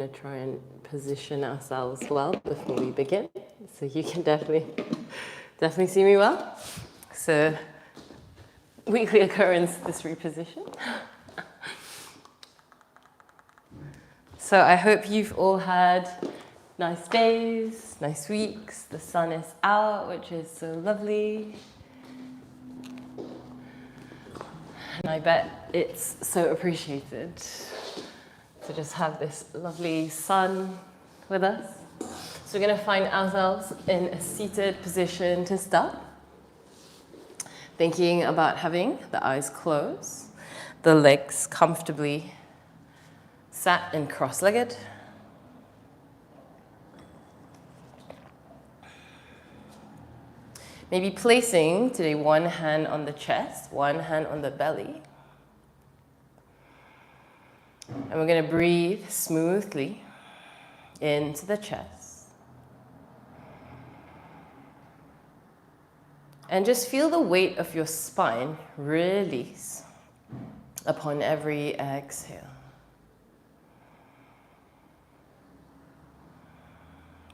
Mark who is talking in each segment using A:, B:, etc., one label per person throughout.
A: going to try and position ourselves well before we begin, so you can definitely see me well. So, weekly occurrence, this reposition. So I hope you've all had nice days, nice weeks. The sun is out, which is so lovely. And I bet it's so appreciated to just have this lovely sun with us. So we're going to find ourselves in a seated position to start. Thinking about having the eyes closed, the legs comfortably sat and cross-legged. Maybe placing today one hand on the chest, one hand on the belly. And we're going to breathe smoothly into the chest. And just feel the weight of your spine release upon every exhale.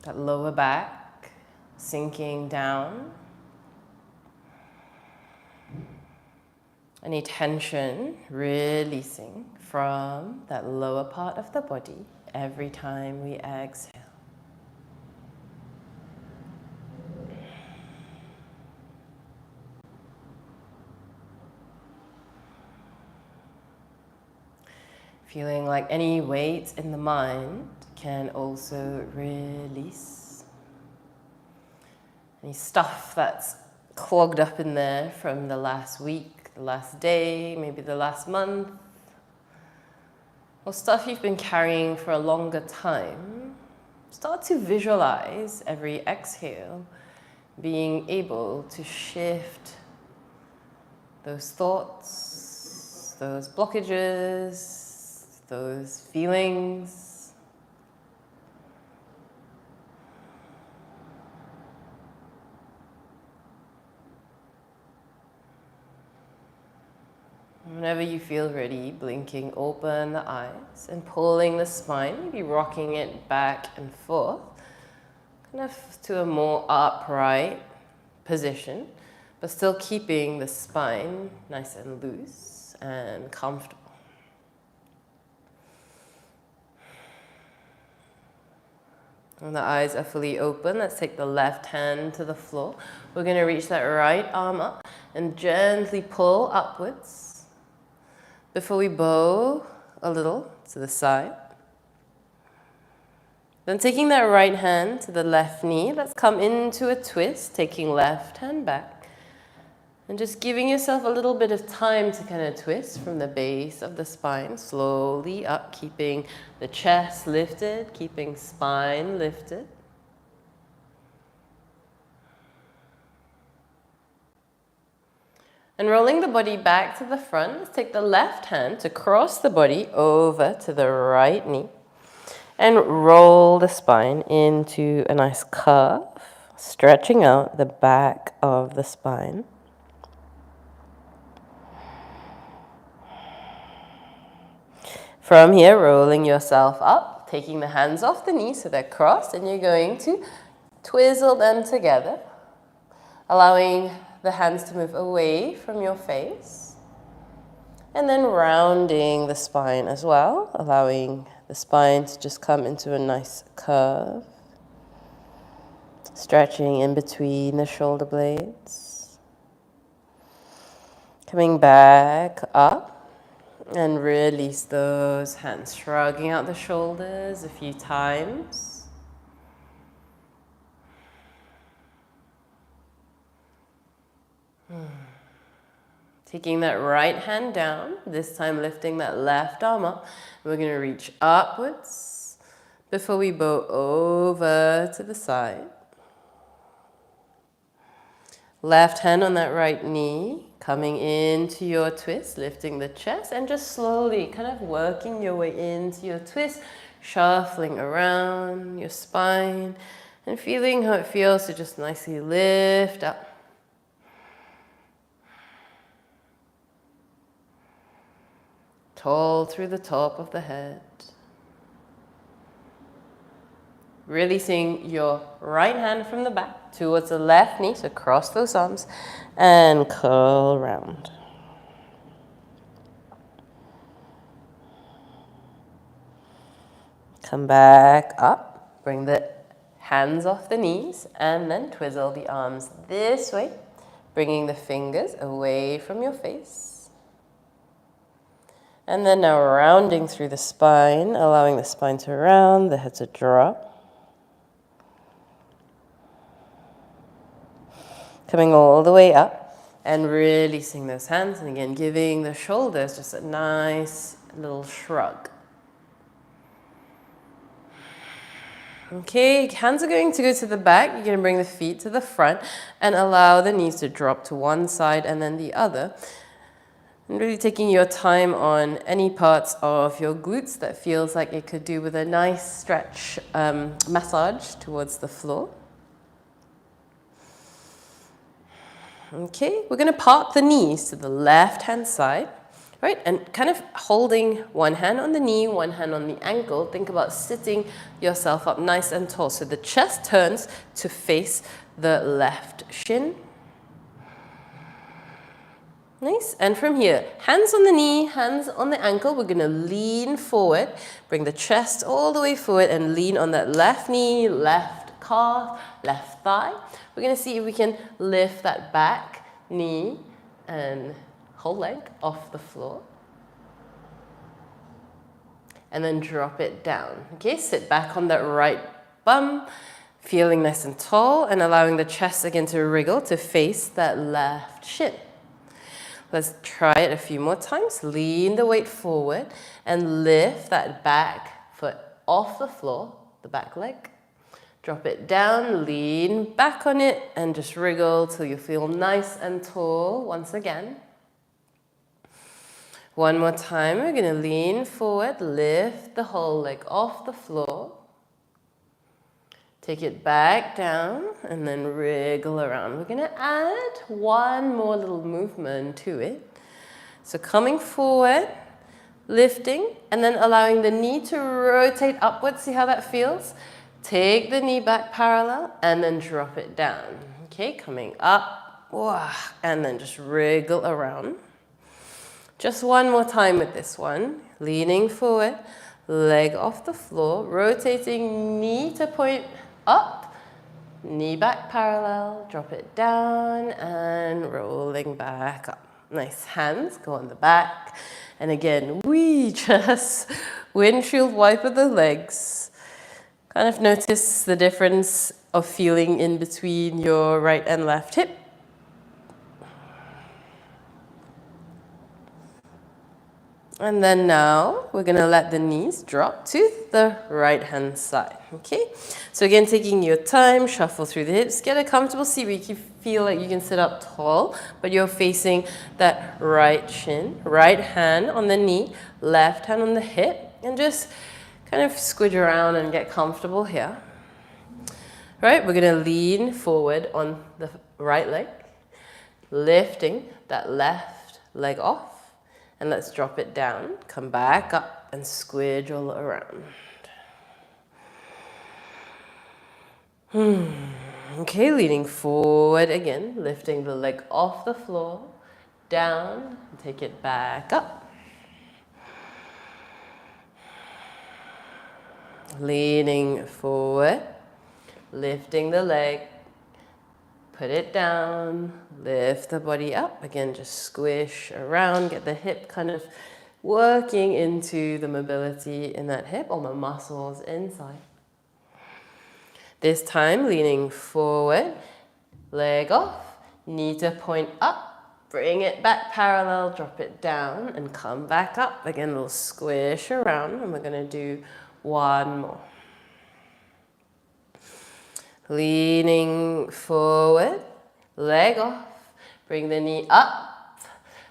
A: That lower back sinking down. Any tension releasing from that lower part of the body every time we exhale. Feeling like any weight in the mind can also release. Any stuff that's clogged up in there from the last week, the last day, maybe the last month, or stuff you've been carrying for a longer time. Start to visualize every exhale being able to shift those thoughts, those blockages, those feelings. Whenever you feel ready, blinking open the eyes and pulling the spine, maybe rocking it back and forth, kind of to a more upright position, but still keeping the spine nice and loose and comfortable. When the eyes are fully open, let's take the left hand to the floor. We're going to reach that right arm up and gently pull upwards before we bow a little to the side. Then taking that right hand to the left knee, let's come into a twist, taking left hand back. And just giving yourself a little bit of time to kind of twist from the base of the spine, slowly up, keeping the chest lifted, keeping spine lifted. And rolling the body back to the front, let's take the left hand to cross the body over to the right knee. And roll the spine into a nice curve, stretching out the back of the spine. From here, rolling yourself up, taking the hands off the knees so they're crossed, and you're going to twizzle them together, allowing the hands to move away from your face, and then rounding the spine as well, allowing the spine to just come into a nice curve, stretching in between the shoulder blades, coming back up. And release those hands, shrugging out the shoulders a few times. Taking that right hand down, this time lifting that left arm up. We're going to reach upwards before we bow over to the side. Left hand on that right knee, coming into your twist, lifting the chest, and just slowly kind of working your way into your twist, shuffling around your spine, and feeling how it feels to just nicely lift up. Tall through the top of the head. Releasing your right hand from the back towards the left knee, so cross those arms and curl around. Come back up, bring the hands off the knees, and then twizzle the arms this way, bringing the fingers away from your face. And then now rounding through the spine, allowing the spine to round, the head to drop. Coming all the way up and releasing those hands, and again giving the shoulders just a nice little shrug. Okay, hands are going to go to the back. You're going to bring the feet to the front and allow the knees to drop to one side and then the other. And really taking your time on any parts of your glutes that feels like it could do with a nice stretch massage towards the floor. Okay, we're going to park the knees to the left-hand side, right? And kind of holding one hand on the knee, one hand on the ankle. Think about sitting yourself up nice and tall. So the chest turns to face the left shin. Nice. And from here, hands on the knee, hands on the ankle. We're going to lean forward, bring the chest all the way forward and lean on that left knee, left calf, left thigh. We're going to see if we can lift that back knee and whole leg off the floor. And then drop it down. Okay, sit back on that right bum, feeling nice and tall and allowing the chest again to wriggle to face that left shin. Let's try it a few more times. Lean the weight forward and lift that back foot off the floor, the back leg. Drop it down, lean back on it, and just wriggle till you feel nice and tall once again. One more time, we're going to lean forward, lift the whole leg off the floor. Take it back down, and then wriggle around. We're going to add one more little movement to it. So coming forward, lifting, and then allowing the knee to rotate upwards. See how that feels? Take the knee back parallel and then drop it down. Okay, coming up, and then just wriggle around. Just one more time with this one. Leaning forward, leg off the floor, rotating knee to point up, knee back parallel, drop it down and rolling back up. Nice, hands go on the back. And again, we just windshield wiper the legs. Kind of notice the difference of feeling in between your right and left hip. And then now we're going to let the knees drop to the right hand side. Okay, so again, taking your time, shuffle through the hips, get a comfortable seat where you feel like you can sit up tall, but you're facing that right shin, right hand on the knee, left hand on the hip, and just kind of squidge around and get comfortable here. Right, we're going to lean forward on the right leg, lifting that left leg off, and let's drop it down. Come back up and squidge all around. Okay, leaning forward again, lifting the leg off the floor, down, and take it back up. Leaning forward, lifting the leg, put it down, lift the body up. Again, just squish around, get the hip kind of working into the mobility in that hip, all the muscles inside. This time, leaning forward, leg off, knee to point up, bring it back parallel, drop it down, and come back up. Again, a little squish around, and we're going to do one more. Leaning forward, leg off, bring the knee up,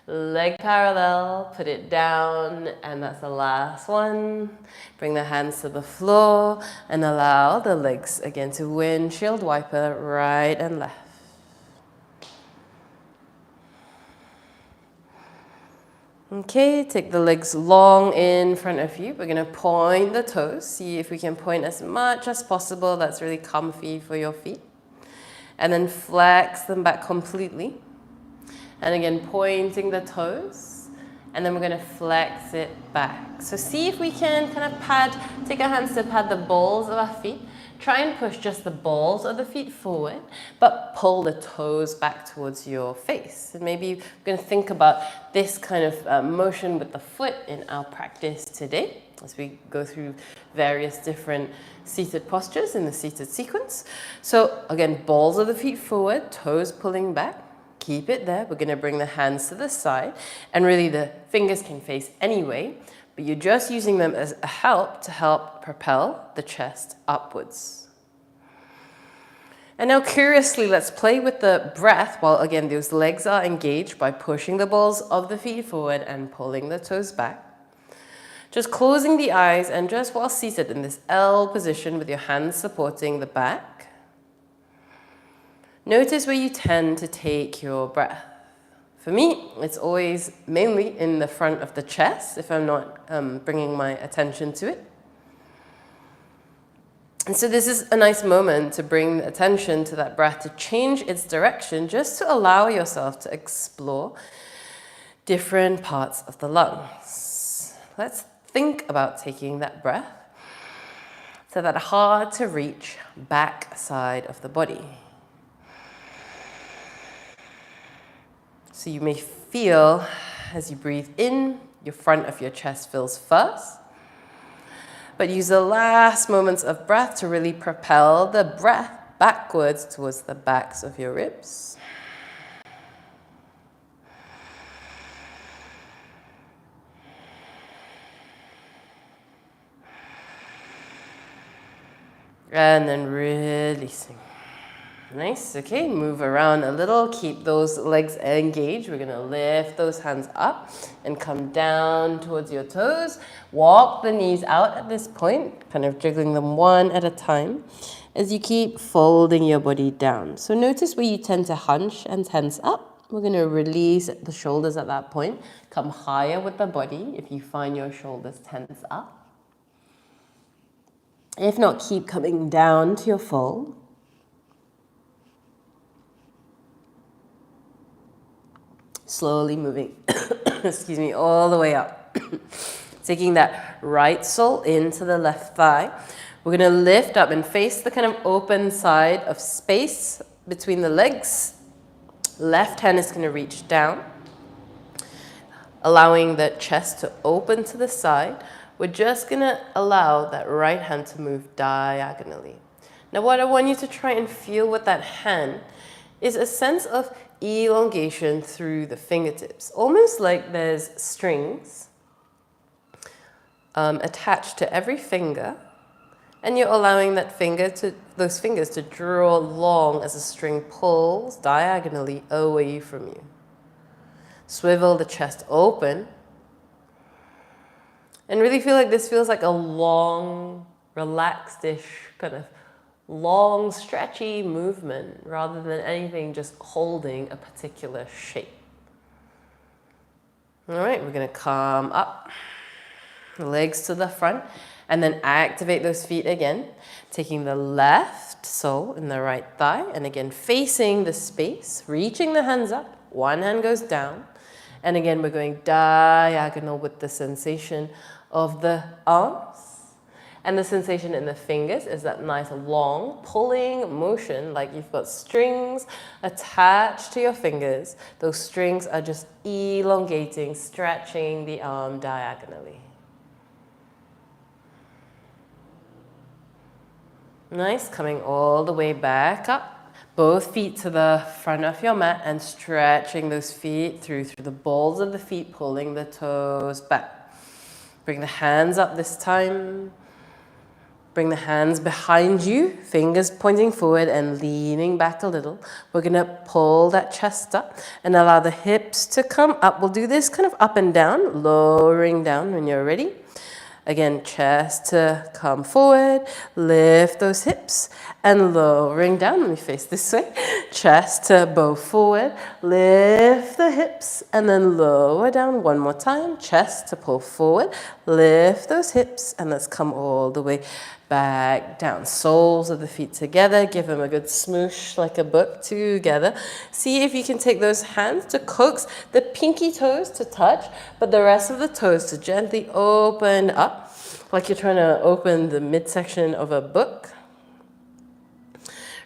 A: leg parallel, put it down, and that's the last one. Bring the hands to the floor and allow the legs again to windshield wiper right and left. Okay, take the legs long in front of you. We're going to point the toes. See if we can point as much as possible. That's really comfy for your feet. And then flex them back completely. And again, pointing the toes. And then we're going to flex it back. So see if we can kind of take our hands to pad the balls of our feet. Try and push just the balls of the feet forward, but pull the toes back towards your face. And maybe you're going to think about this kind of motion with the foot in our practice today as we go through various different seated postures in the seated sequence. So again, balls of the feet forward, toes pulling back. Keep it there. We're going to bring the hands to the side, and really the fingers can face anyway, but you're just using them as a help to help propel the chest upwards. And now curiously, let's play with the breath while again those legs are engaged by pushing the balls of the feet forward and pulling the toes back. Just closing the eyes, and just while seated in this L position with your hands supporting the back, notice where you tend to take your breath. For me, it's always mainly in the front of the chest if I'm not bringing my attention to it. And so this is a nice moment to bring attention to that breath, to change its direction, just to allow yourself to explore different parts of the lungs. Let's think about taking that breath to that hard to reach back side of the body. So you may feel, as you breathe in, your front of your chest fills first. But use the last moments of breath to really propel the breath backwards towards the backs of your ribs. And then releasing. Nice, okay, move around a little, keep those legs engaged. We're gonna lift those hands up and come down towards your toes. Walk the knees out at this point, kind of jiggling them one at a time as you keep folding your body down. So notice where you tend to hunch and tense up. We're gonna release the shoulders at that point. Come higher with the body if you find your shoulders tense up. If not, keep coming down to your fold. Slowly moving, excuse me, all the way up. Taking that right sole into the left thigh. We're going to lift up and face the kind of open side of space between the legs. Left hand is going to reach down, allowing the chest to open to the side. We're just going to allow that right hand to move diagonally. Now what I want you to try and feel with that hand is a sense of elongation through the fingertips, almost like there's strings attached to every finger, and you're allowing those fingers to draw long as the string pulls diagonally away from you. Swivel the chest open, and really feel like this feels like a long, relaxed-ish kind of long, stretchy movement rather than anything just holding a particular shape. All right, we're going to come up, legs to the front, and then activate those feet again, taking the left sole in the right thigh, and again facing the space, reaching the hands up, one hand goes down, and again we're going diagonal with the sensation of the arms. And the sensation in the fingers is that nice long pulling motion, like you've got strings attached to your fingers. Those strings are just elongating, stretching the arm diagonally. Nice, coming all the way back up. Both feet to the front of your mat and stretching those feet through the balls of the feet, pulling the toes back. Bring the hands up this time. Bring the hands behind you, fingers pointing forward and leaning back a little. We're going to pull that chest up and allow the hips to come up. We'll do this kind of up and down, lowering down when you're ready. Again, chest to come forward, lift those hips, and lowering down. Let me face this way. Chest to bow forward, lift the hips, and then lower down one more time. Chest to pull forward, lift those hips, and let's come all the way back down. Soles of the feet together. Give them a good smoosh like a book together. See if you can take those hands to coax the pinky toes to touch, but the rest of the toes to gently open up, like you're trying to open the midsection of a book.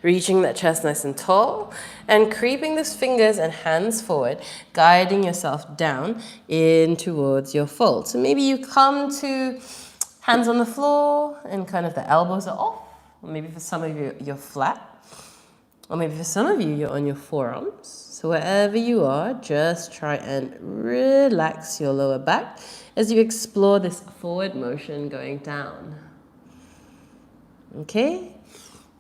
A: Reaching that chest nice and tall, and creeping those fingers and hands forward, guiding yourself down in towards your fold. So maybe you come to hands on the floor and kind of the elbows are off. Or maybe for some of you, you're flat. Or maybe for some of you, you're on your forearms. So wherever you are, just try and relax your lower back as you explore this forward motion going down. Okay?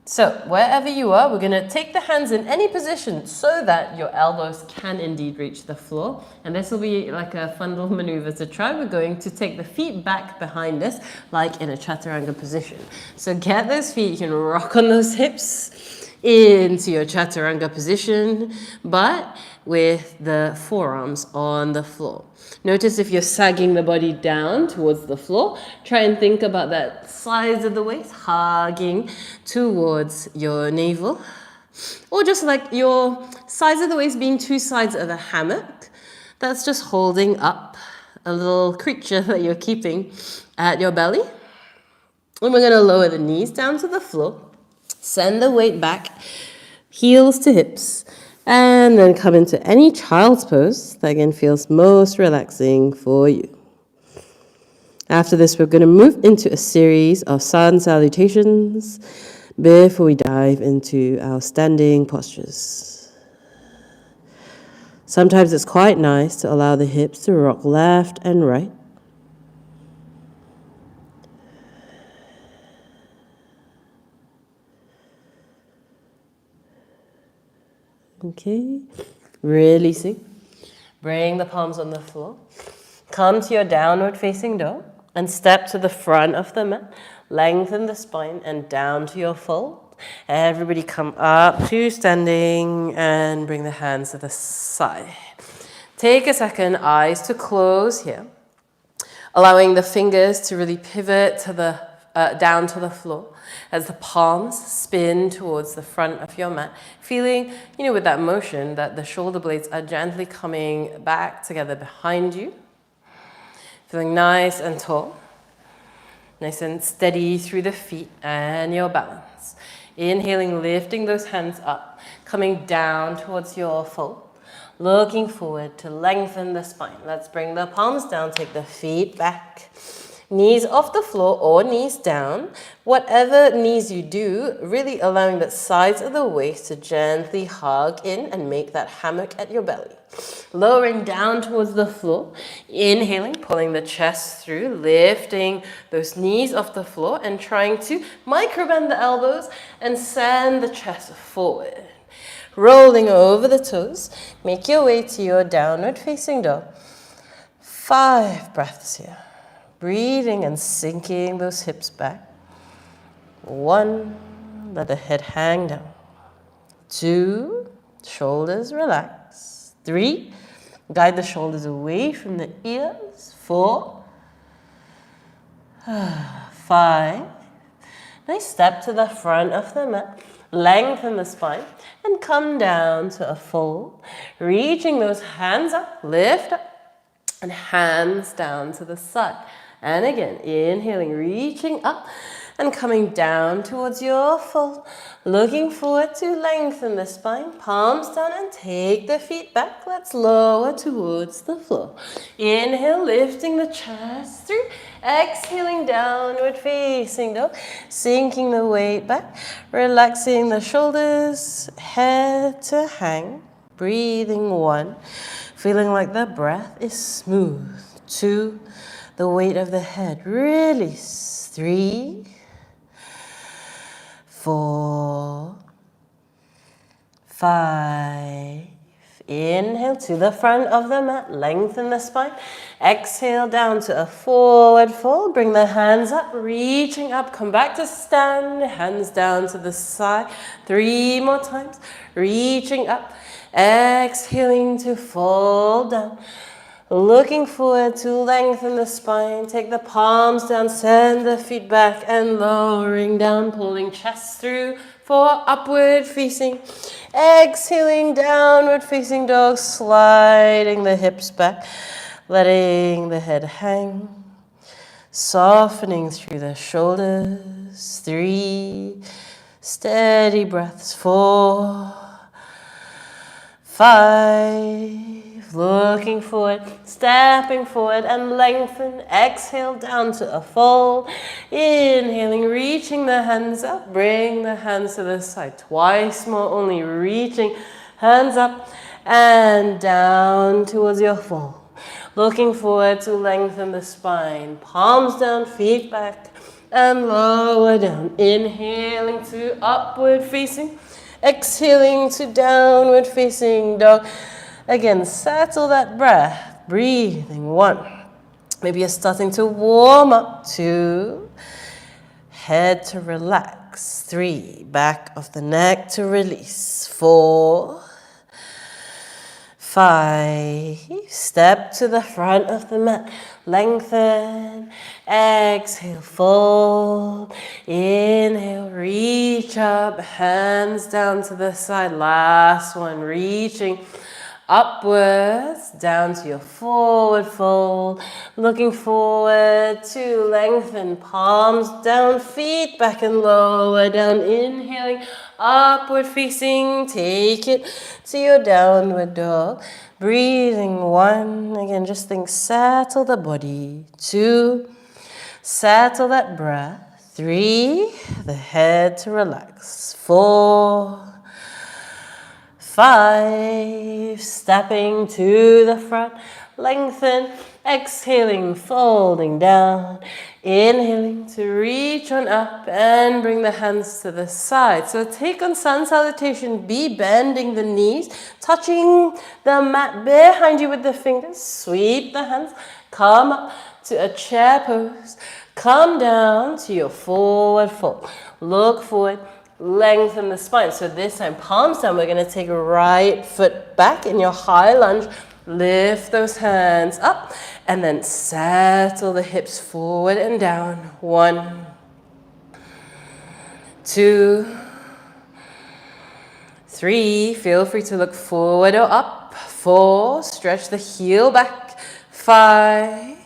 A: So wherever you are, we're going to take the hands in any position so that your elbows can indeed reach the floor. And this will be like a fun little maneuver to try. We're going to take the feet back behind us, like in a chaturanga position. So get those feet, you can rock on those hips into your chaturanga position, but with the forearms on the floor. Notice if you're sagging the body down towards the floor, try and think about that sides of the waist hugging towards your navel. Or just like your sides of the waist being two sides of a hammock. That's just holding up a little creature that you're keeping at your belly. And we're going to lower the knees down to the floor. Send the weight back, heels to hips. And then come into any child's pose that again feels most relaxing for you. After this, we're going to move into a series of sun salutations before we dive into our standing postures. Sometimes it's quite nice to allow the hips to rock left and right. Okay, releasing. Bring the palms on the floor. Come to your downward facing dog and step to the front of the mat. Lengthen the spine and down to your fold. Everybody come up to standing and bring the hands to the side. Take a second, eyes to close here. Allowing the fingers to really pivot to the down to the floor as the palms spin towards the front of your mat. Feeling, with that motion that the shoulder blades are gently coming back together behind you. Feeling nice and tall. Nice and steady through the feet and your balance. Inhaling, lifting those hands up, coming down towards your fold. Looking forward to lengthen the spine. Let's bring the palms down, take the feet back. Knees off the floor or knees down. Whatever knees you do, really allowing the sides of the waist to gently hug in and make that hammock at your belly. Lowering down towards the floor. Inhaling, pulling the chest through, lifting those knees off the floor and trying to microbend the elbows and send the chest forward. Rolling over the toes. Make your way to your downward facing dog. 5 breaths here. Breathing and sinking those hips back. 1, let the head hang down. 2, shoulders relax. 3, guide the shoulders away from the ears. 4, 5. Nice step to the front of the mat. Lengthen the spine and come down to a fold. Reaching those hands up, lift up, and hands down to the side. And again, inhaling, reaching up and coming down towards your fold. Looking forward to lengthen the spine, palms down and take the feet back. Let's lower towards the floor. Inhale, lifting the chest through. Exhaling, downward facing dog. Sinking the weight back. Relaxing the shoulders, head to hang. Breathing 1. Feeling like the breath is smooth. 2. The weight of the head, release. 3, 4, 5. Inhale. Inhale to the front of the mat, lengthen the spine. Exhale down to a forward fold. Bring the hands up, reaching up. Come back to stand, hands down to the side. 3 more times, reaching up. Exhaling to fold down. Looking forward to lengthen the spine. Take the palms down, send the feet back and lowering down, pulling chest through for upward facing. Exhaling, downward facing dog, sliding the hips back, letting the head hang. Softening through the shoulders. 3 steady breaths. 4, 5. Looking forward, stepping forward and lengthen. Exhale down to a fold. Inhaling, reaching the hands up. Bring the hands to the side. Twice more only, reaching hands up and down towards your fold. Looking forward to lengthen the spine. Palms down, feet back and lower down. Inhaling to upward facing. Exhaling to downward facing dog. Again, settle that breath, breathing. 1. Maybe you're starting to warm up. 2. Head to relax. 3. Back of the neck to release. 4. 5. Step to the front of the mat. Lengthen. Exhale, fold. Inhale, reach up. Hands down to the side. Last one, reaching upwards, down to your forward fold. Looking forward to lengthen, palms down, feet back and lower down. Inhaling, upward facing, take it to your downward dog. Breathing. 1, again, just think, settle the body. 2, settle that breath. 3, the head to relax. 4, 5, stepping to the front, lengthen, exhaling, folding down, inhaling to reach on up and bring the hands to the side. So take on sun salutation, be bending the knees, touching the mat behind you with the fingers, sweep the hands, come up to a chair pose, come down to your forward fold, look forward, lengthen the spine. So this time, palms down, we're going to take a right foot back in your high lunge. Lift those hands up and then settle the hips forward and down. 1, 2, 3. Feel free to look forward or up. 4. Stretch the heel back. 5.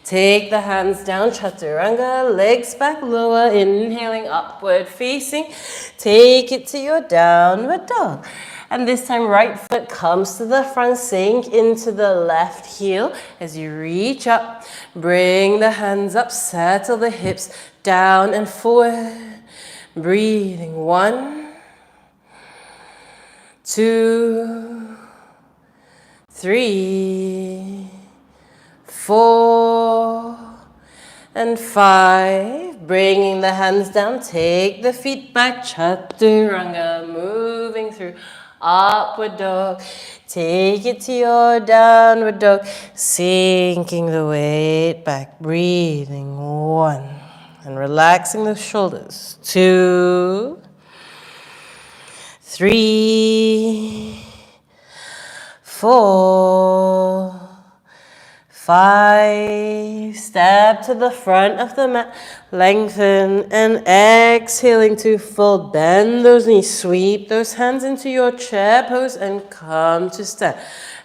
A: Take the hands down, chaturanga, legs back, lower, inhaling, upward facing. Take it to your downward dog. And this time, right foot comes to the front, sink into the left heel. As you reach up, bring the hands up, settle the hips down and forward. Breathing. 1, 2, 3, 4, and 5. Bringing the hands down, take the feet back, chaturanga, moving through upward dog. Take it to your downward dog, sinking the weight back, breathing. 1, and relaxing the shoulders. 2, 3, 4, 5. Step to the front of the mat, lengthen and exhaling to fold. Bend those knees, sweep those hands into your chair pose and come to stand.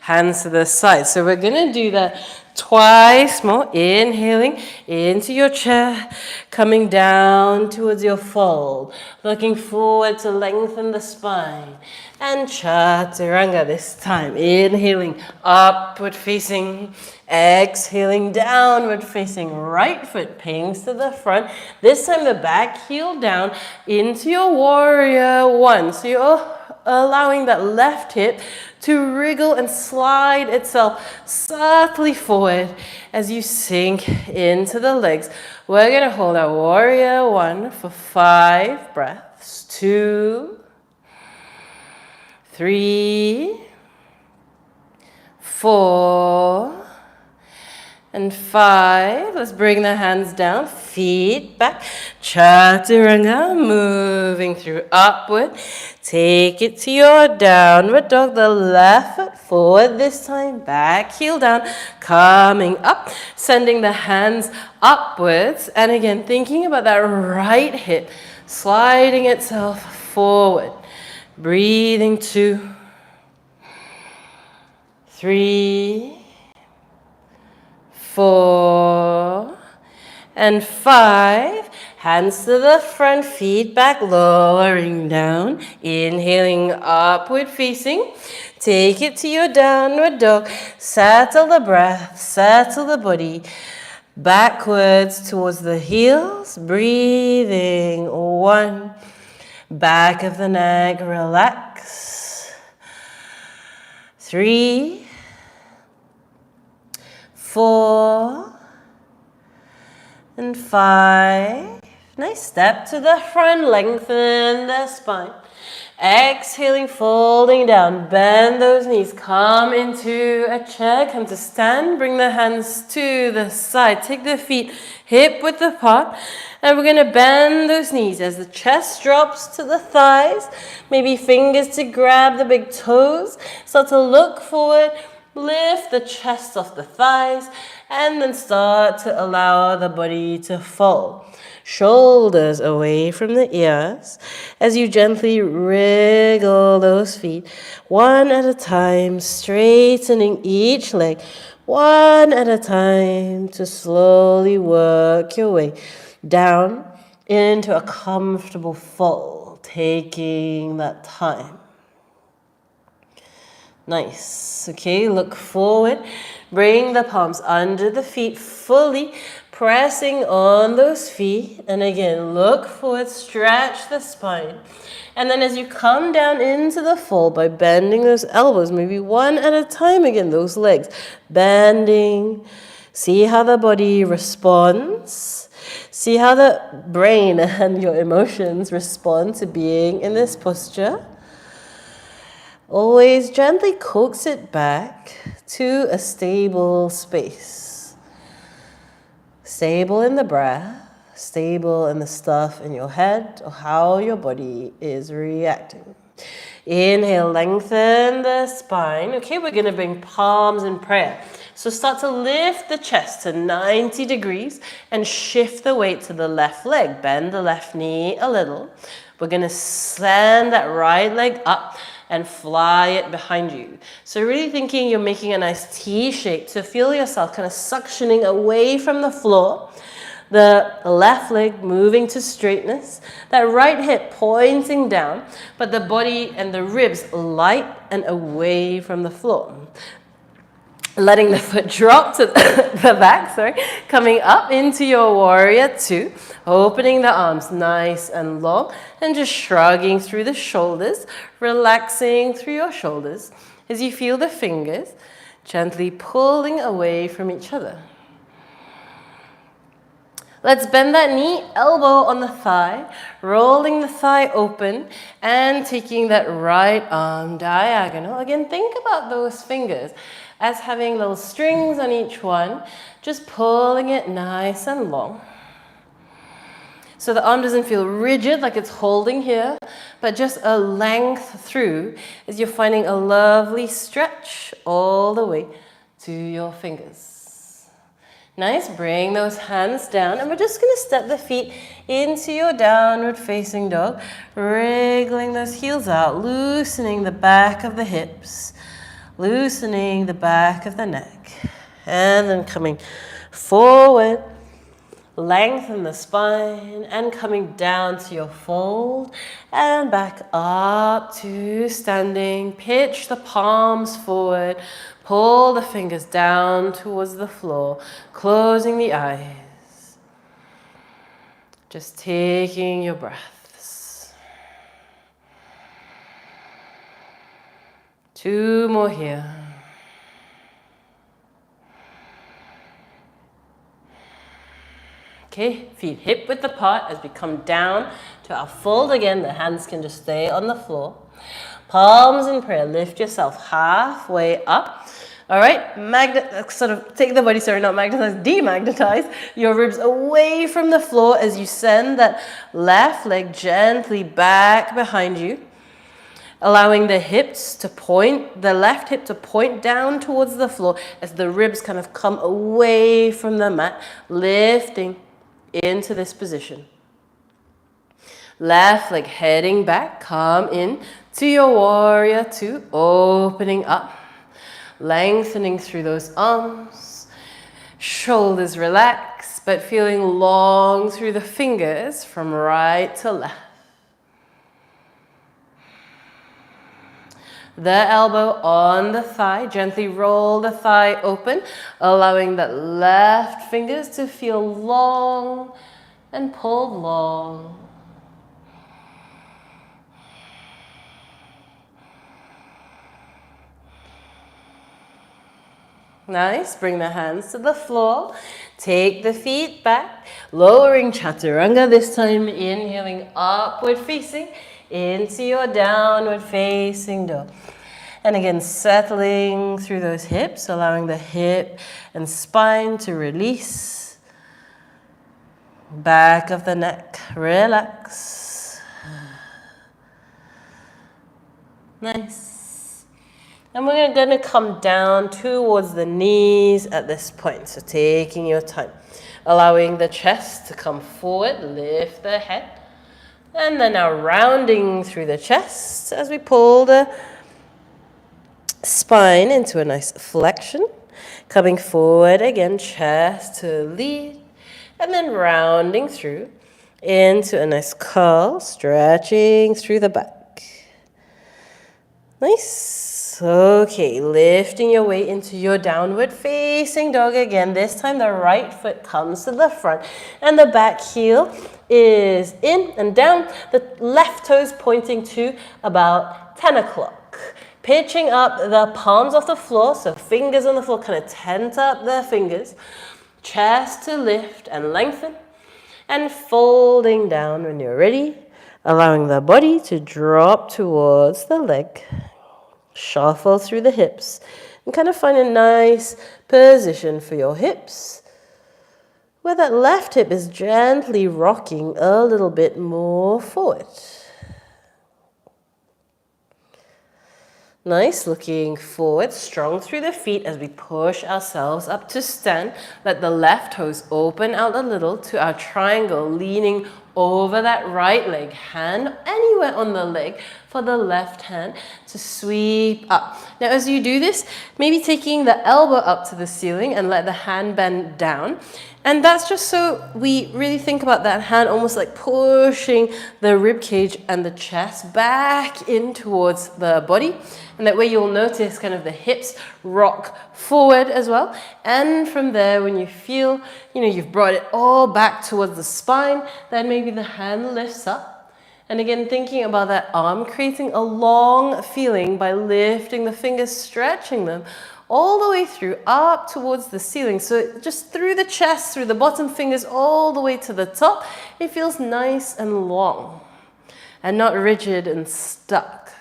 A: Hands to the side. So we're going to do that twice more. Inhaling into your chair, coming down towards your fold. Looking forward to lengthen the spine. And chaturanga this time. Inhaling, upward facing. Exhaling, downward facing. Right foot pings to the front. This time the back heel down into your warrior 1. So you're allowing that left hip to wriggle and slide itself subtly forward as you sink into the legs. We're going to hold our warrior 1 for 5 breaths. 2, 3, 4, and 5. Let's bring the hands down, feet back. Chaturanga, moving through upward. Take it to your downward dog. The left foot forward this time, back heel down. Coming up, sending the hands upwards. And again, thinking about that right hip, sliding itself forward. Breathing 2, 3, 4, and 5. Hands to the front, feet back, lowering down. Inhaling, upward facing. Take it to your downward dog. Settle the breath, settle the body. Backwards towards the heels. Breathing. 1. Back of the neck, relax. 3, 4, and 5. Nice step to the front, lengthen the spine. Exhaling, folding down, bend those knees, come into a chair, come to stand, bring the hands to the side, take the feet hip width apart, and we're going to bend those knees as the chest drops to the thighs, maybe fingers to grab the big toes, start to look forward, lift the chest off the thighs, and then start to allow the body to fall. Shoulders away from the ears as you gently wriggle those feet, one at a time, straightening each leg, one at a time, to slowly work your way down into a comfortable fall, taking that time. Nice. Okay, look forward. Bring the palms under the feet fully, pressing on those feet. And again, look forward, stretch the spine. And then as you come down into the fall by bending those elbows, maybe one at a time again, those legs, bending. See how the body responds. See how the brain and your emotions respond to being in this posture. Always gently coax it back to a stable space. Stable in the breath, stable in the stuff in your head or how your body is reacting. Inhale, lengthen the spine. Okay, we're going to bring palms in prayer. So start to lift the chest to 90 degrees and shift the weight to the left leg. Bend the left knee a little. We're going to send that right leg up and fly it behind you. So really thinking you're making a nice T shape to feel yourself kind of suctioning away from the floor. The left leg moving to straightness. That right hip pointing down, but the body and the ribs light and away from the floor. Letting the foot drop to the back, coming up into your warrior 2, opening the arms nice and long, and just shrugging through the shoulders, relaxing through your shoulders as you feel the fingers gently pulling away from each other. Let's bend that knee, elbow on the thigh, rolling the thigh open and taking that right arm diagonal. Again, think about those fingers as having little strings on each one, just pulling it nice and long. So the arm doesn't feel rigid like it's holding here, but just a length through as you're finding a lovely stretch all the way to your fingers. Nice, bring those hands down, and we're just going to step the feet into your downward facing dog, wriggling those heels out, loosening the back of the hips, loosening the back of the neck, and then coming forward, lengthen the spine, and coming down to your fold, and back up to standing. Pitch the palms forward, pull the fingers down towards the floor, closing the eyes. Just taking your breaths. 2 more here. Okay, feet hip width apart as we come down to our fold again. The hands can just stay on the floor. Palms in prayer. Lift yourself halfway up. All right, sort of take the body, sorry, not magnetize, demagnetize your ribs away from the floor as you send that left leg gently back behind you, allowing the hips to point, the left hip to point down towards the floor as the ribs kind of come away from the mat, lifting into this position. Left leg heading back, come in to your warrior two, opening up. Lengthening through those arms, shoulders relax, but feeling long through the fingers from right to left. The elbow on the thigh, gently roll the thigh open, allowing the left fingers to feel long and pulled long. Nice, bring the hands to the floor, take the feet back, lowering chaturanga, this time inhaling upward facing into your downward facing dog. And again, settling through those hips, allowing the hip and spine to release. Back of the neck, relax. Nice. And we're going to come down towards the knees at this point. So taking your time, allowing the chest to come forward, lift the head. And then now rounding through the chest as we pull the spine into a nice flexion. Coming forward again, chest to lead. And then rounding through into a nice curl, stretching through the back. Nice. Okay, lifting your weight into your downward facing dog again. This time the right foot comes to the front and the back heel is in and down. The left toes pointing to about 10 o'clock. Pitching up the palms off the floor, so fingers on the floor, kind of tent up the fingers. Chest to lift and lengthen. And folding down when you're ready, allowing the body to drop towards the leg. Shuffle through the hips and kind of find a nice position for your hips where that left hip is gently rocking a little bit more forward. Nice, looking forward, strong through the feet as we push ourselves up to stand. Let the left toes open out a little to our triangle, leaning over that right leg, hand anywhere on the leg for the left hand to sweep up. Now as you do this, maybe taking the elbow up to the ceiling and let the hand bend down. And that's just so we really think about that hand almost like pushing the rib cage and the chest back in towards the body. And that way you'll notice kind of the hips rock forward as well. And from there, when you feel, you've brought it all back towards the spine, then maybe the hand lifts up. And again, thinking about that arm, creating a long feeling by lifting the fingers, stretching them all the way through, up towards the ceiling. So just through the chest, through the bottom fingers, all the way to the top, it feels nice and long and not rigid and stuck.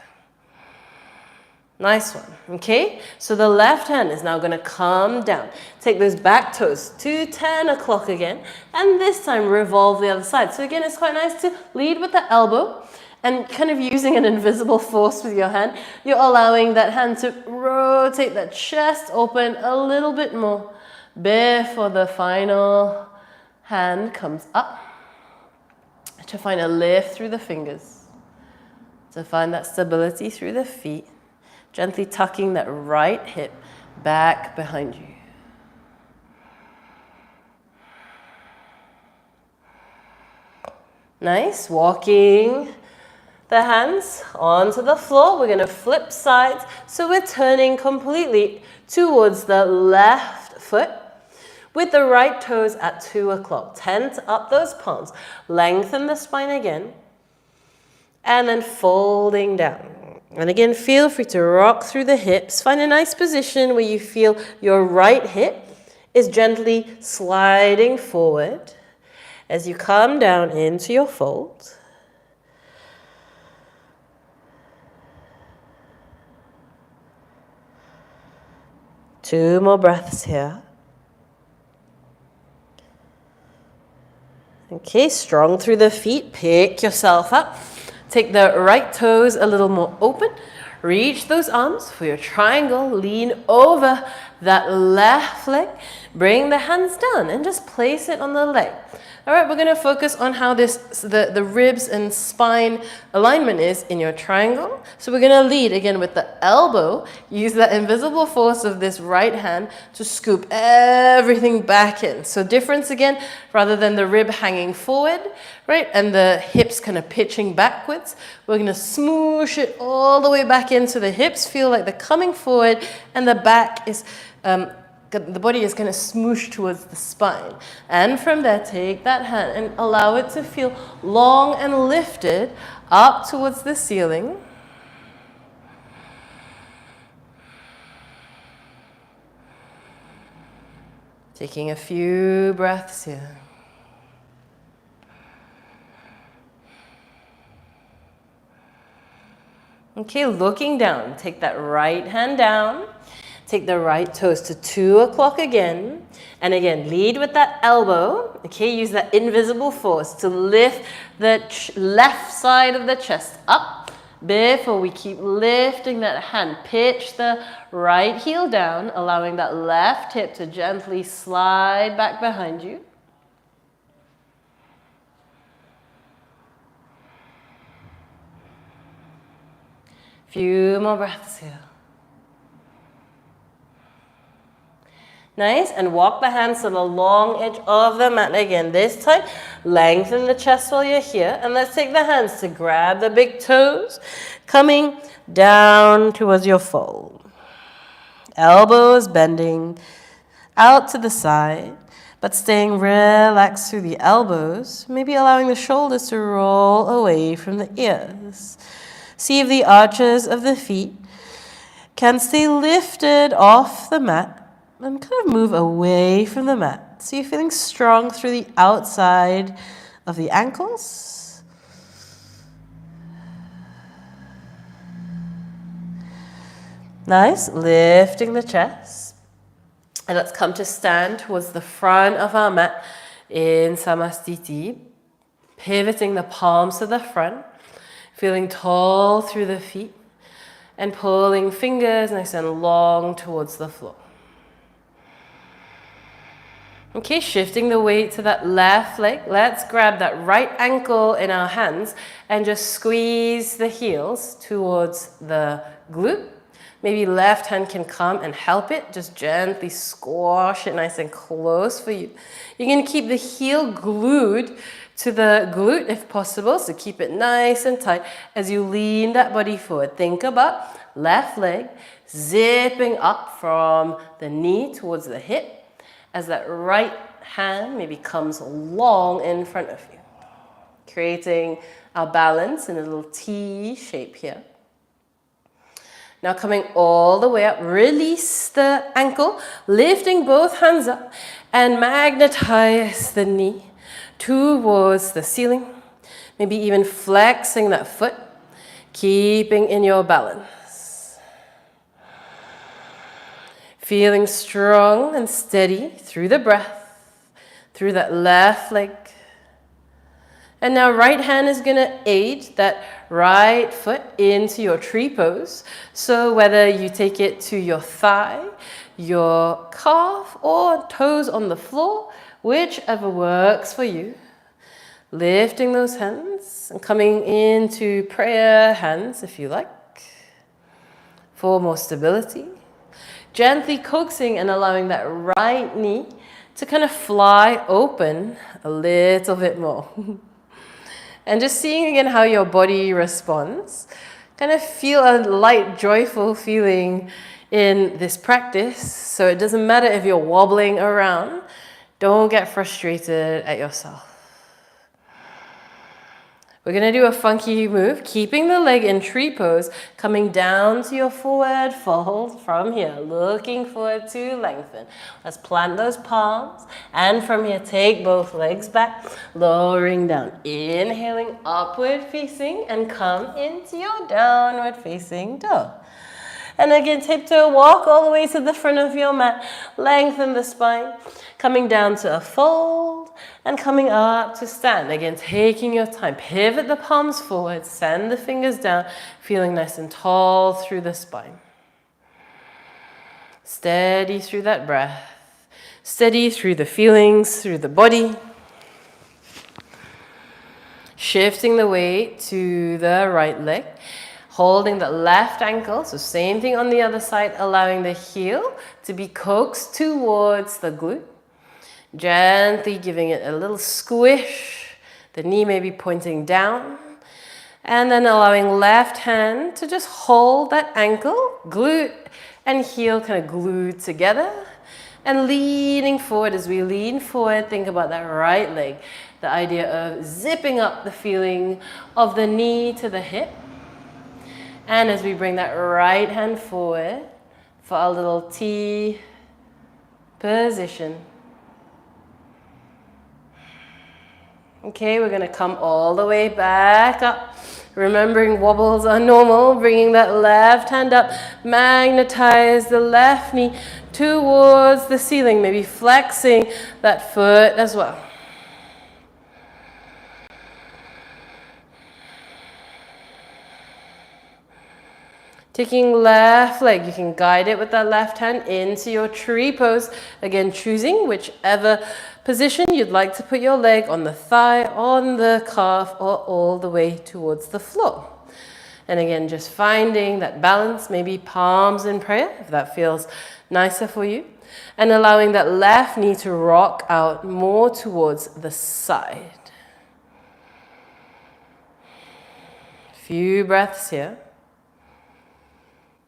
A: Nice one, okay? So the left hand is now gonna come down. Take those back toes to 10 o'clock again, and this time revolve the other side. So again, it's quite nice to lead with the elbow, and kind of using an invisible force with your hand, you're allowing that hand to rotate that chest open a little bit more before the final hand comes up to find a lift through the fingers, to find that stability through the feet, gently tucking that right hip back behind you. Nice, walking the hands onto the floor. We're going to flip sides. So we're turning completely towards the left foot with the right toes at 2 o'clock. Tent up those palms. Lengthen the spine again. And then folding down. And again, feel free to rock through the hips. Find a nice position where you feel your right hip is gently sliding forward as you come down into your fold. 2 more breaths here. Okay, strong through the feet. Pick yourself up. Take the right toes a little more open. Reach those arms for your triangle. Lean over that left leg. Bring the hands down and just place it on the leg. All right, we're going to focus on how the ribs and spine alignment is in your triangle. So we're going to lead again with the elbow. Use that invisible force of this right hand to scoop everything back in. So difference again, rather than the rib hanging forward, right, and the hips kind of pitching backwards, we're going to smoosh it all the way back in so the hips feel like they're coming forward and the back is the body is going to smoosh towards the spine. And from there, take that hand and allow it to feel long and lifted up towards the ceiling. Taking a few breaths here. Okay, looking down. Take that right hand down. Take the right toes to 2 o'clock again. And again, lead with that elbow. Okay, use that invisible force to lift the left side of the chest up. Before we keep lifting that hand, pitch the right heel down, allowing that left hip to gently slide back behind you. Few more breaths here. Nice, and walk the hands to the long edge of the mat again. This time, lengthen the chest while you're here. And let's take the hands to grab the big toes, coming down towards your fold. Elbows bending out to the side, but staying relaxed through the elbows, maybe allowing the shoulders to roll away from the ears. See if the arches of the feet can stay lifted off the mat and kind of move away from the mat. So you're feeling strong through the outside of the ankles. Nice, lifting the chest. And let's come to stand towards the front of our mat in Samastiti. Pivoting the palms to the front. Feeling tall through the feet. And pulling fingers nice and long towards the floor. Okay, shifting the weight to that left leg. Let's grab that right ankle in our hands and just squeeze the heels towards the glute. Maybe left hand can come and help it. Just gently squash it nice and close for you. You can keep the heel glued to the glute if possible, so keep it nice and tight as you lean that body forward. Think about left leg zipping up from the knee towards the hip as that right hand maybe comes long in front of you. Creating our balance in a little T shape here. Now coming all the way up, release the ankle, lifting both hands up and magnetize the knee towards the ceiling. Maybe even flexing that foot, keeping in your balance. Feeling strong and steady through the breath, through that left leg. And now right hand is going to aid that right foot into your tree pose. So whether you take it to your thigh, your calf, or toes on the floor, whichever works for you. Lifting those hands and coming into prayer hands if you like. For more stability. Gently coaxing and allowing that right knee to kind of fly open a little bit more. And just seeing again how your body responds. Kind of feel a light, joyful feeling in this practice. So it doesn't matter if you're wobbling around. Don't get frustrated at yourself. We're going to do a funky move, keeping the leg in tree pose, coming down to your forward fold from here, looking forward to lengthen. Let's plant those palms, and from here, take both legs back, lowering down, inhaling upward facing, and come into your downward facing dog. And again, tiptoe, walk all the way to the front of your mat. Lengthen the spine. Coming down to a fold and coming up to stand. Again, taking your time. Pivot the palms forward. Send the fingers down. Feeling nice and tall through the spine. Steady through that breath. Steady through the feelings, through the body. Shifting the weight to the right leg. Holding the left ankle. So same thing on the other side. Allowing the heel to be coaxed towards the glute. Gently giving it a little squish. The knee may be pointing down. And then allowing left hand to just hold that ankle, glute and heel kind of glued together. And leaning forward. As we lean forward, think about that right leg. The idea of zipping up the feeling of the knee to the hip. And as we bring that right hand forward for our little T position. Okay, we're going to come all the way back up. Remembering wobbles are normal, bringing that left hand up, magnetize the left knee towards the ceiling, maybe flexing that foot as well. Taking left leg, you can guide it with that left hand into your tree pose. Again, choosing whichever position you'd like to put your leg on the thigh, on the calf, or all the way towards the floor. And again, just finding that balance, maybe palms in prayer, if that feels nicer for you. And allowing that left knee to rock out more towards the side. Few breaths here.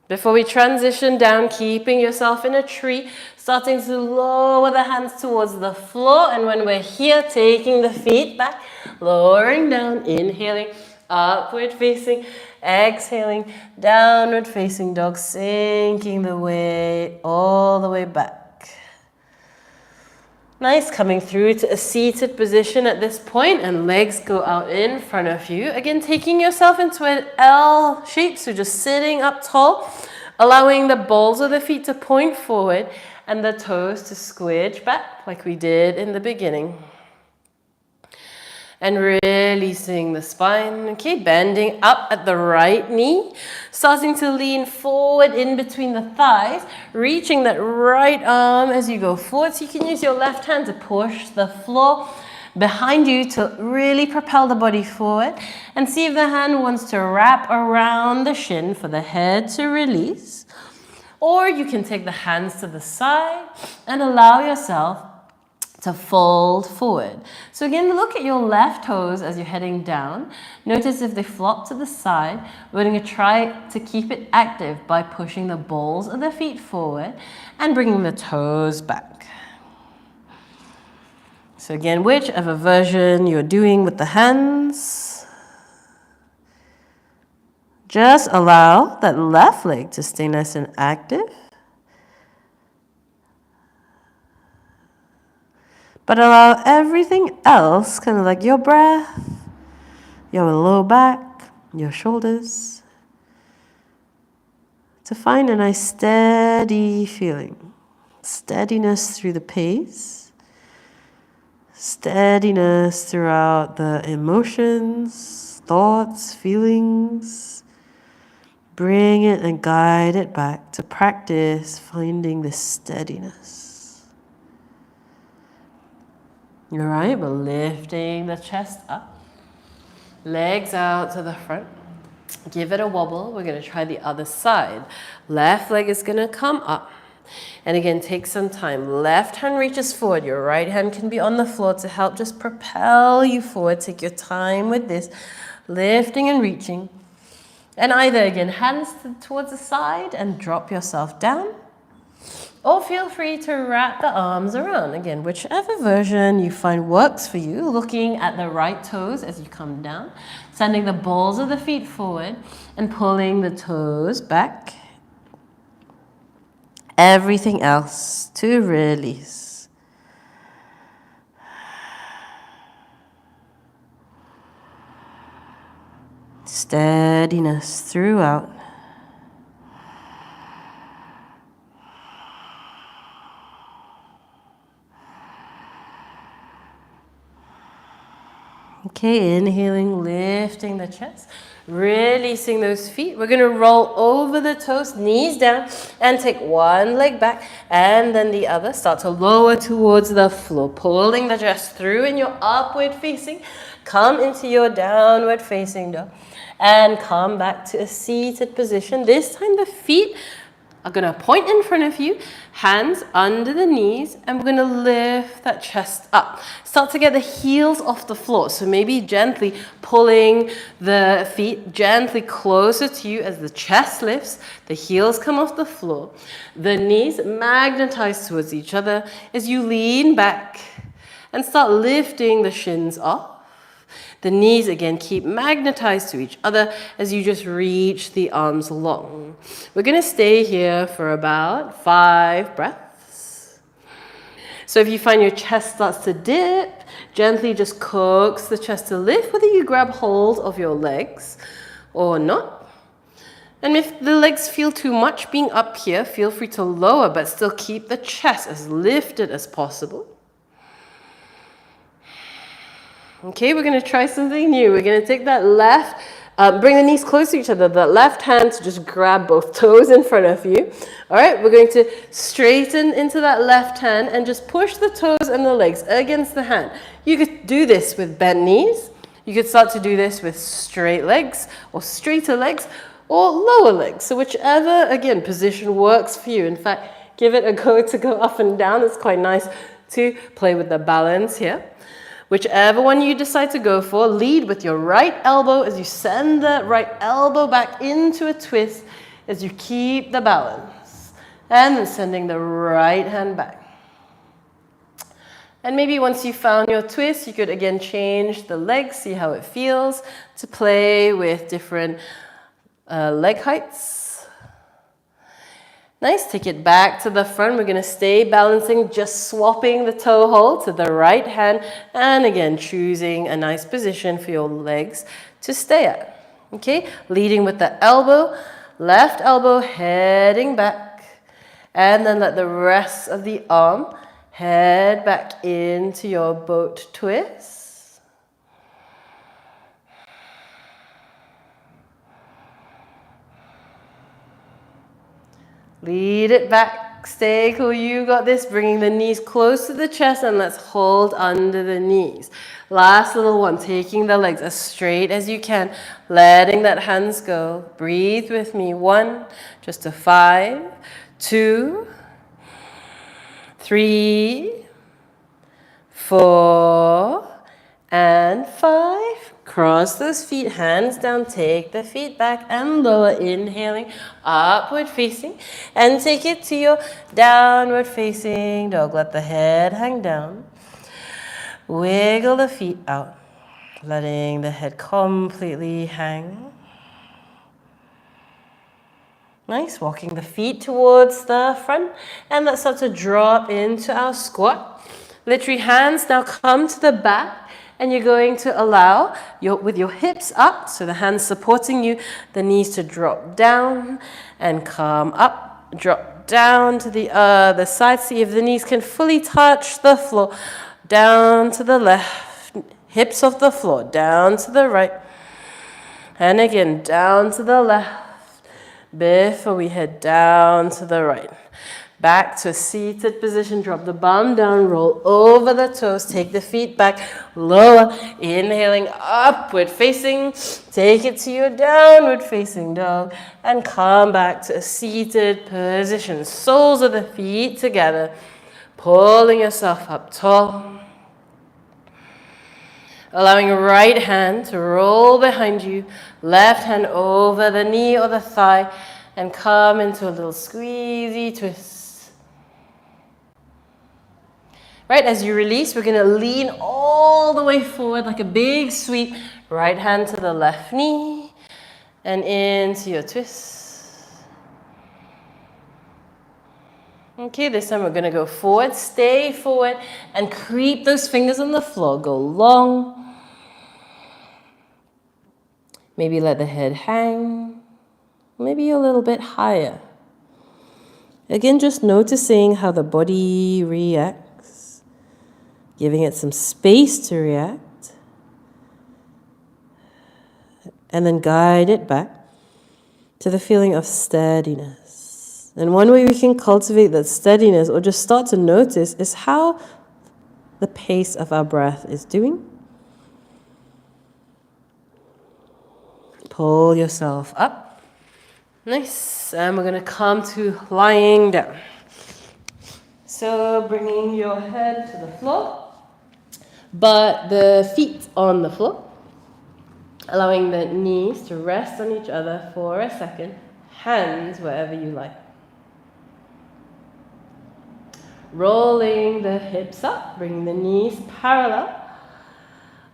A: Before we transition down, keeping yourself in a tree, starting to lower the hands towards the floor. And when we're here, taking the feet back, lowering down, inhaling, upward facing, exhaling, downward facing dog, sinking the weight all the way back. Nice, coming through to a seated position at this point, and legs go out in front of you. Again, taking yourself into an L shape, so just sitting up tall, allowing the balls of the feet to point forward and the toes to squidge back like we did in the beginning. And releasing the spine, okay, bending up at the right knee, starting to lean forward in between the thighs, reaching that right arm as you go forward. So you can use your left hand to push the floor behind you to really propel the body forward. And see if the hand wants to wrap around the shin for the head to release. Or you can take the hands to the side and allow yourself to fold forward. So again, look at your left toes as you're heading down. Notice if they flop to the side. We're going to try to keep it active by pushing the balls of the feet forward and bringing the toes back. So again, whichever version you're doing with the hands, just allow that left leg to stay nice and active. But allow everything else, kind of like your breath, your low back, your shoulders, to find a nice steady feeling. Steadiness through the pace. Steadiness throughout the emotions, thoughts, feelings. Bring it and guide it back to practice finding this steadiness. All right, we're lifting the chest up, legs out to the front. Give it a wobble. We're going to try the other side. Left leg is going to come up. And again, take some time. Left hand reaches forward. Your right hand can be on the floor to help just propel you forward. Take your time with this, lifting and reaching. And either, again, hands towards the side and drop yourself down. Or feel free to wrap the arms around. Again, whichever version you find works for you. Looking at the right toes as you come down. Sending the balls of the feet forward and pulling the toes back. Everything else to release. Steadiness throughout. Okay, inhaling, lifting the chest, releasing those feet. We're going to roll over the toes, knees down, and take one leg back and then the other. Start to lower towards the floor, pulling the chest through in your upward facing. Come into your downward facing dog and come back to a seated position. This time the feet are going to point in front of you, hands under the knees, and we're going to lift that chest up. Start to get the heels off the floor. So maybe gently pulling the feet gently closer to you as the chest lifts, the heels come off the floor, the knees magnetize towards each other as you lean back and start lifting the shins off. The knees again keep magnetized to each other as you just reach the arms long. We're going to stay here for about 5 breaths. So if you find your chest starts to dip, gently just coax the chest to lift, whether you grab hold of your legs or not. And if the legs feel too much being up here, feel free to lower, but still keep the chest as lifted as possible. Okay, we're going to try something new. We're going to take that left, bring the knees close to each other, that left hand to just grab both toes in front of you. All right, we're going to straighten into that left hand and just push the toes and the legs against the hand. You could do this with bent knees. You could start to do this with straight legs or straighter legs or lower legs. So whichever, again, position works for you. In fact, give it a go to go up and down. It's quite nice to play with the balance here. Whichever one you decide to go for, lead with your right elbow as you send the right elbow back into a twist as you keep the balance. And then sending the right hand back. And maybe once you found your twist, you could again change the legs, see how it feels to play with different leg heights. Nice, take it back to the front. We're going to stay balancing, just swapping the toe hold to the right hand. And again, choosing a nice position for your legs to stay at. Okay, leading with the elbow, left elbow heading back. And then let the rest of the arm head back into your boat twist. Lead it back, stay cool, you got this. Bringing the knees close to the chest and let's hold under the knees. Last little one, taking the legs as straight as you can, letting that hands go. Breathe with me, 1, just to 5, 2, 3, 4, and 5. Cross those feet, hands down, take the feet back and lower, inhaling, upward facing, and take it to your downward facing dog. Let the head hang down. Wiggle the feet out, letting the head completely hang. Nice, walking the feet towards the front, and let's start to drop into our squat. Literally, hands now come to the back. And you're going to allow, with your hips up, so the hands supporting you, the knees to drop down and come up, drop down to the other side. See if the knees can fully touch the floor. Down to the left, hips off the floor, down to the right. And again, down to the left, before we head down to the right. Back to a seated position, drop the bum down, roll over the toes, take the feet back, lower, inhaling, upward facing, take it to your downward facing dog, and come back to a seated position. Soles of the feet together, pulling yourself up tall. Allowing right hand to roll behind you, left hand over the knee or the thigh, and come into a little squeezy twist. Right, as you release, we're going to lean all the way forward like a big sweep. Right hand to the left knee and into your twist. Okay, this time we're going to go forward, stay forward, and creep those fingers on the floor. Go long. Maybe let the head hang. Maybe a little bit higher. Again, just noticing how the body reacts. Giving it some space to react.
B: and then guide it back to the feeling of steadiness. And one way we can cultivate that steadiness or just start to notice is how the pace of our breath is doing. Pull yourself up. Nice. And we're going to come to lying down. So bringing your head to the floor, but the feet on the floor. Allowing the knees to rest on each other for a second. Hands wherever you like. Rolling the hips up, bringing the knees parallel.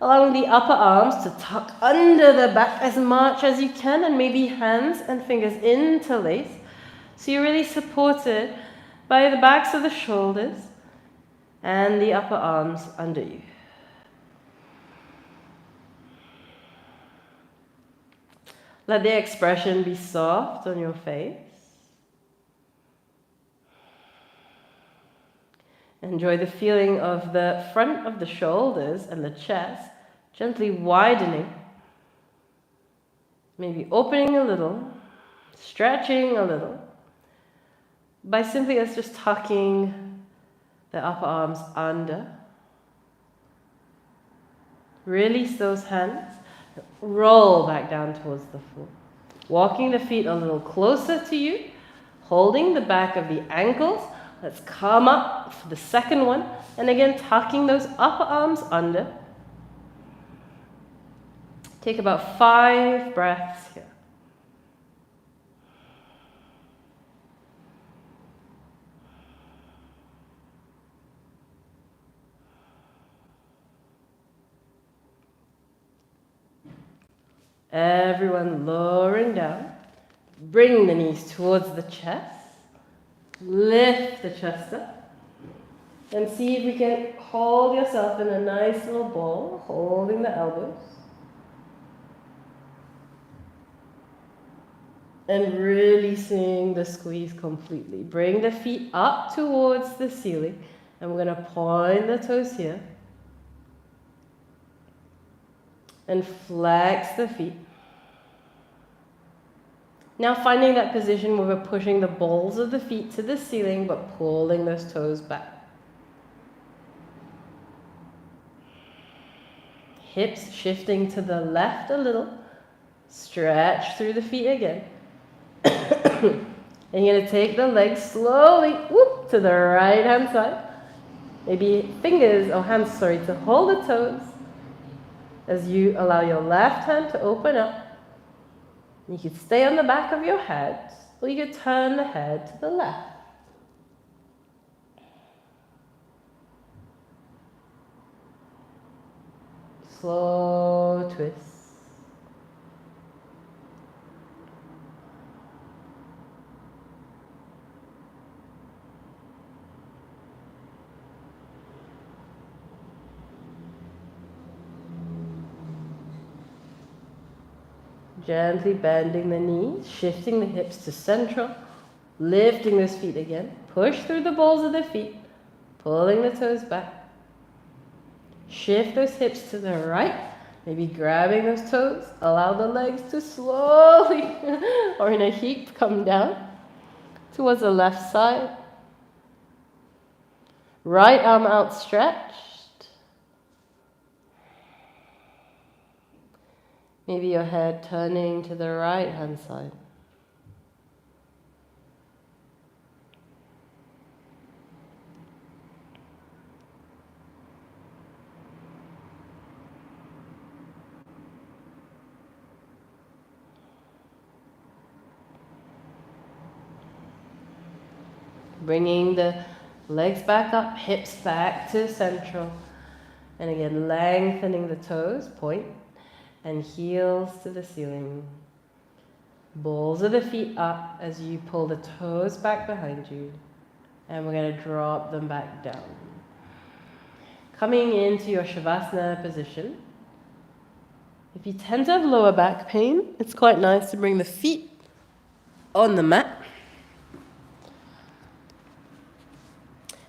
B: Allowing the upper arms to tuck under the back as much as you can, and maybe hands and fingers interlace. So you're really supported by the backs of the shoulders and the upper arms under you. Let the expression be soft on your face. Enjoy the feeling of the front of the shoulders and the chest gently widening. Maybe opening a little, stretching a little, by simply as just tucking the upper arms under. Release those hands. Roll back down towards the floor. Walking the feet a little closer to you. Holding the back of the ankles. Let's come up for the second one. And again, tucking those upper arms under. Take about 5 breaths here. Everyone lowering down. Bring the knees towards the chest. Lift the chest up. And see if you can hold yourself in a nice little ball, holding the elbows. And releasing the squeeze completely. Bring the feet up towards the ceiling. And we're going to point the toes here. And flex the feet. Now finding that position where we're pushing the balls of the feet to the ceiling, but pulling those toes back. Hips shifting to the left a little. Stretch through the feet again. And you're going to take the legs slowly to the right hand side. Maybe fingers or hands, to hold the toes. As you allow your left hand to open up. You can stay on the back of your head, or you can turn the head to the left. Slow twist. Gently bending the knees, shifting the hips to central, lifting those feet again. Push through the balls of the feet, pulling the toes back. Shift those hips to the right, maybe grabbing those toes. Allow the legs to slowly, or in a heap, come down towards the left side. Right arm outstretched. Maybe your head turning to the right hand side. Bringing the legs back up, hips back to central. And again, lengthening the toes, point. And heels to the ceiling. Balls of the feet up as you pull the toes back behind you. And we're going to drop them back down. Coming into your Shavasana position. If you tend to have lower back pain, it's quite nice to bring the feet on the mat.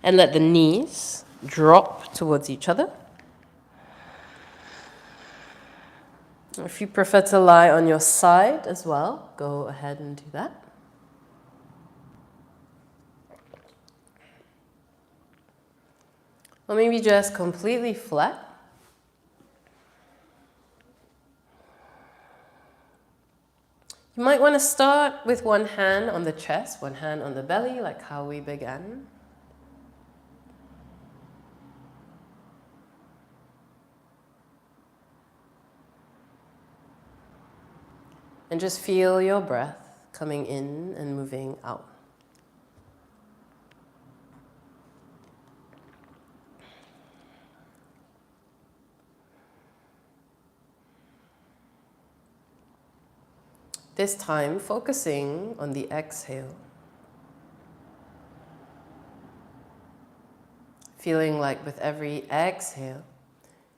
B: And let the knees drop towards each other.
A: If you prefer to lie on your side as well, go ahead and do that. Or maybe just completely flat. You might want to start with one hand on the chest, one hand on the belly, like how we began. And just feel your breath coming in and moving out. This time, focusing on the exhale. Feeling like with every exhale,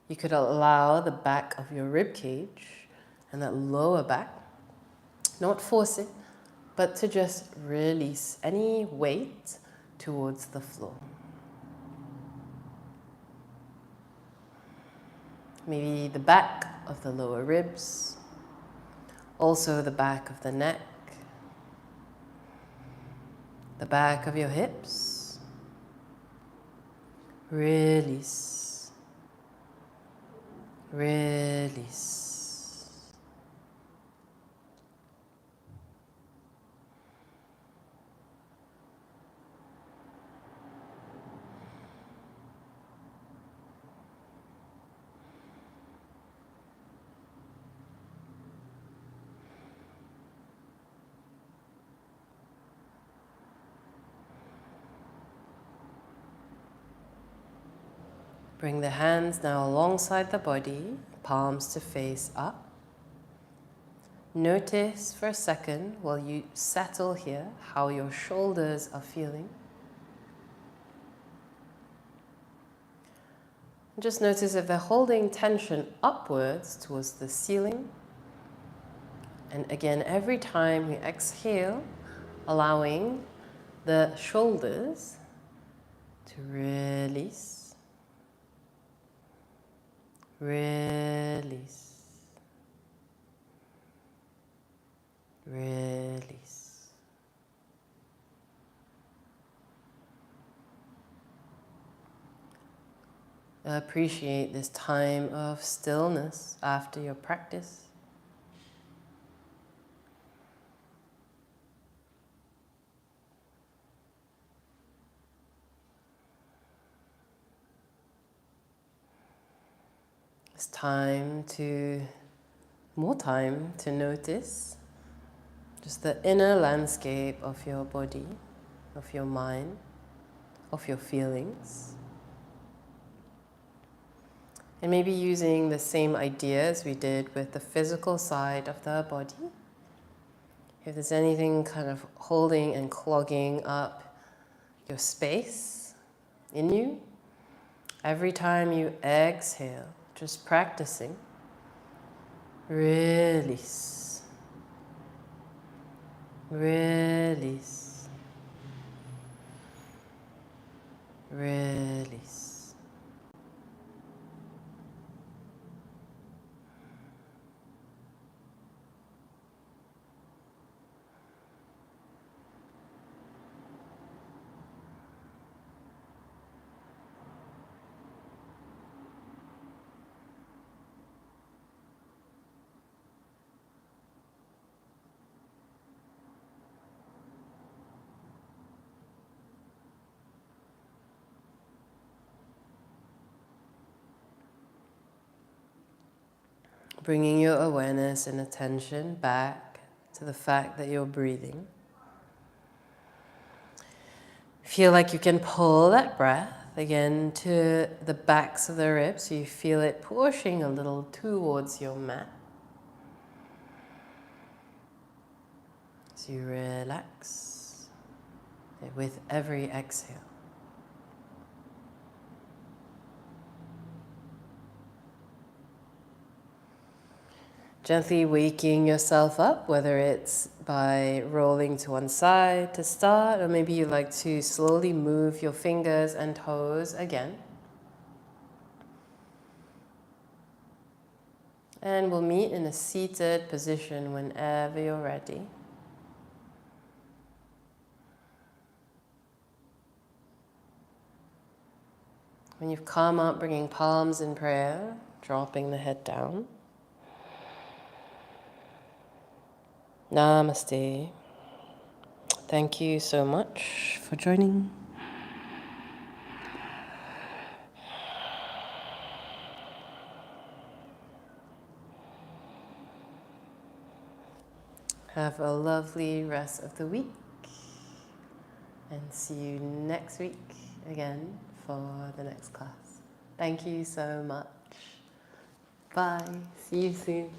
A: you could allow the back of your rib cage and that lower back, not force it, but to just release any weight towards the floor. Maybe the back of the lower ribs, also the back of the neck, the back of your hips. Release, release. Bring the hands now alongside the body, palms to face up. Notice for a second while you settle here how your shoulders are feeling. Just notice if they're holding tension upwards towards the ceiling. And again, every time we exhale, allowing the shoulders to release. Release, release. Appreciate this time of stillness after your practice. It's more time to notice just the inner landscape of your body, of your mind, of your feelings. And maybe using the same ideas we did with the physical side of the body. If there's anything kind of holding and clogging up your space in you, every time you exhale, just practicing, release, release, release. Bringing your awareness and attention back to the fact that you're breathing. Feel like you can pull that breath again to the backs of the ribs, so you feel it pushing a little towards your mat. So you relax with every exhale. Gently waking yourself up, whether it's by rolling to one side to start, or maybe you like to slowly move your fingers and toes again. And we'll meet in a seated position whenever you're ready. When you've come up, bringing palms in prayer, dropping the head down. Namaste. Thank you so much for joining. Have a lovely rest of the week and see you next week again for the next class. Thank you so much. Bye. See you soon.